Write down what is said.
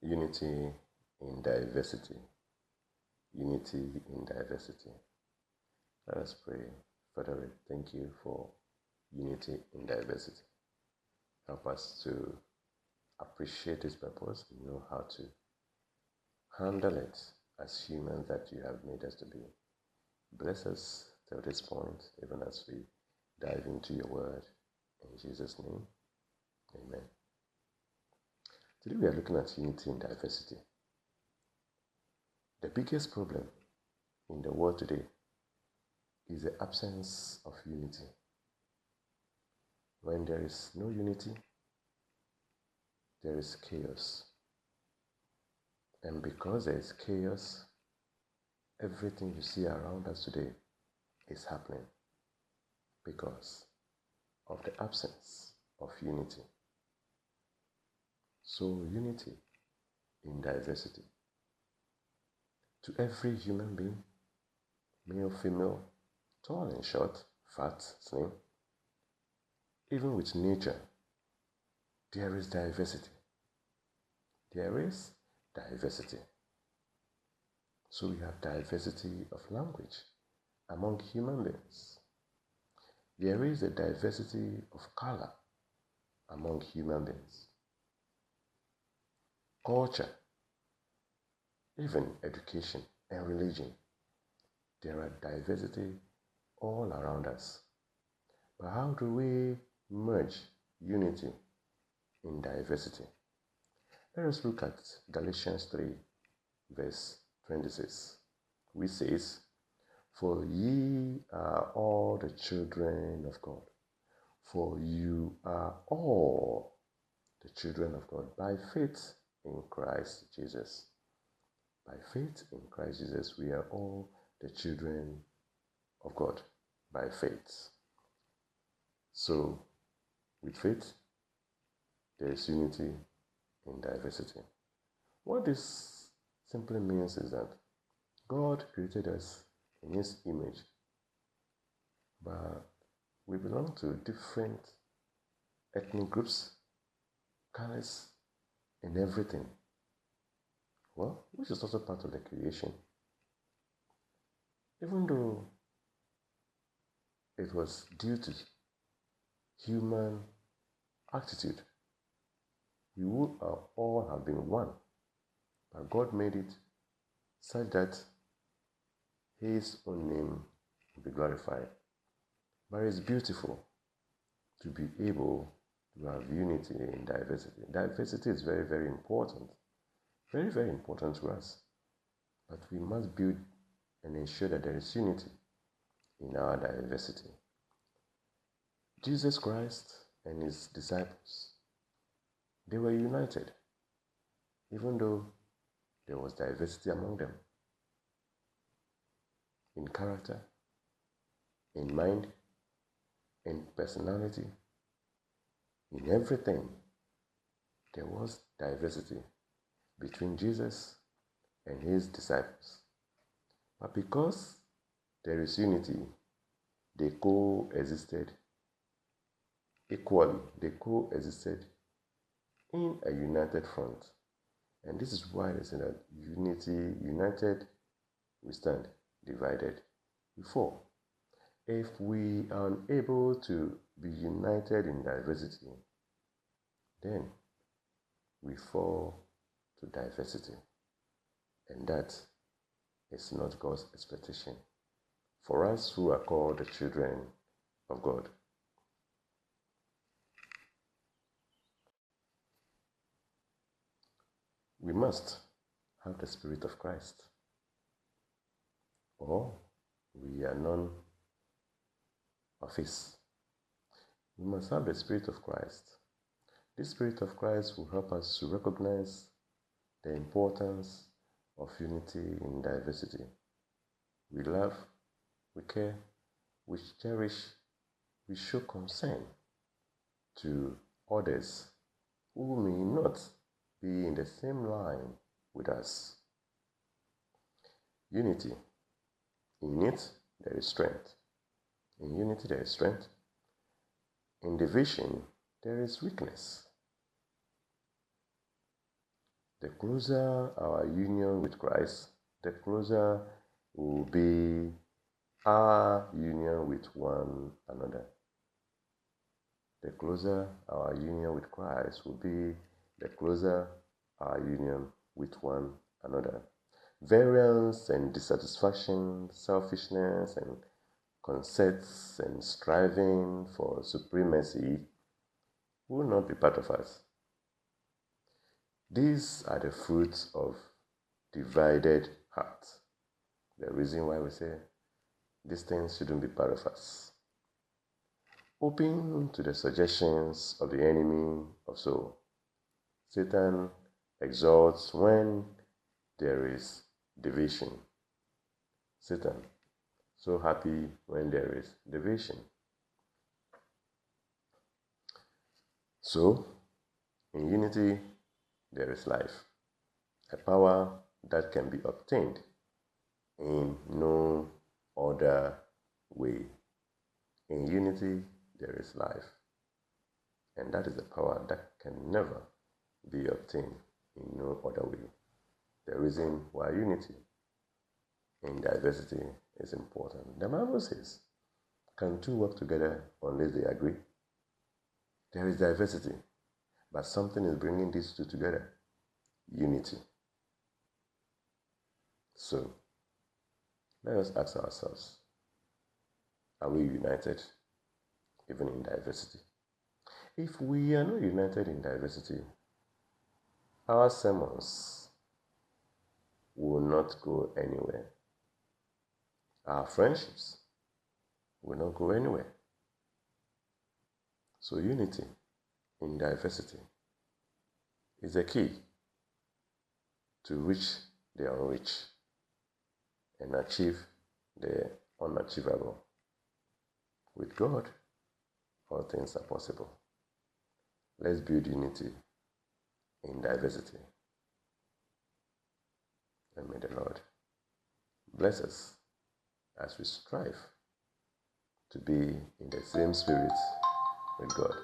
Unity in diversity. Unity in diversity. Let us pray. Father, we thank you for unity in diversity. Help us to appreciate its purpose and know how to handle it as humans that you have made us to be. Bless us till this point, even as we dive into your word. In Jesus' name, amen. Today we are looking at unity in diversity. The biggest problem in the world today is the absence of unity. When there is no unity, there is chaos. And because there is chaos, everything you see around us today is happening because of the absence of unity. So, unity in diversity. To every human being, male, female, tall and short, fat, slim, even with nature, there is diversity. There is diversity. So we have diversity of language among human beings. There is a diversity of color among human beings. Culture, even education and religion, there are diversity all around us. But how do we merge unity in diversity? Let us look at Galatians 3, verse 26, which says, "For ye are all the children of God. For you are all the children of God by faith in Christ Jesus." By faith in Christ Jesus, we are all the children of God by faith. So, with faith, there is unity in diversity. What this simply means is that God created us in His image, but we belong to different ethnic groups, colors, and everything. Well, which is also part of the creation. Even though it was due to human attitude, we would all have been one. But God made it such that His own name will be glorified. But it's beautiful to be able to have unity in diversity. Diversity is very, very important. Very, very important to us. But we must build and ensure that there is unity in our diversity. Jesus Christ and His disciples, they were united, even though there was diversity among them. In character, in mind, in personality, in everything, there was diversity between Jesus and His disciples. But because there is unity, they coexisted equally. They coexisted in a united front. And this is why they say that united, we stand, divided, we fall. If we are unable to be united in diversity, then we fall to diversity. And that is not God's expectation for us who are called the children of God. We must have the Spirit of Christ, or we are none of His. We must have the Spirit of Christ. This Spirit of Christ will help us to recognize the importance of unity in diversity. We love, we care, we cherish, we show concern to others who may not be in the same line with us. Unity. In it, there is strength. In unity, there is strength. In division, there is weakness. The closer our union with Christ, the closer will be our union with one another. The closer our union with Christ will be, the closer our union with one another. Variance and dissatisfaction, selfishness and conceits and striving for supremacy will not be part of us. These are the fruits of divided hearts. The reason why we say these things shouldn't be part of us. Open to the suggestions of the enemy of soul. Satan exalts when there is division. Satan, so happy when there is division. So, in unity, there is life, a power that can be obtained in no other way. In unity, there is life, and that is a power that can never be obtained in no other way. The reason why unity in diversity is important. The Bible says, can two work together unless they agree? There is diversity, but something is bringing these two together. Unity. So, let us ask ourselves, are we united even in diversity? If we are not united in diversity, our sermons will not go anywhere. Our friendships will not go anywhere. So unity in diversity is the key to reach the unreached and achieve the unachievable. With God, all things are possible. Let's build unity in diversity. And may the Lord bless us as we strive to be in the same spirit with God.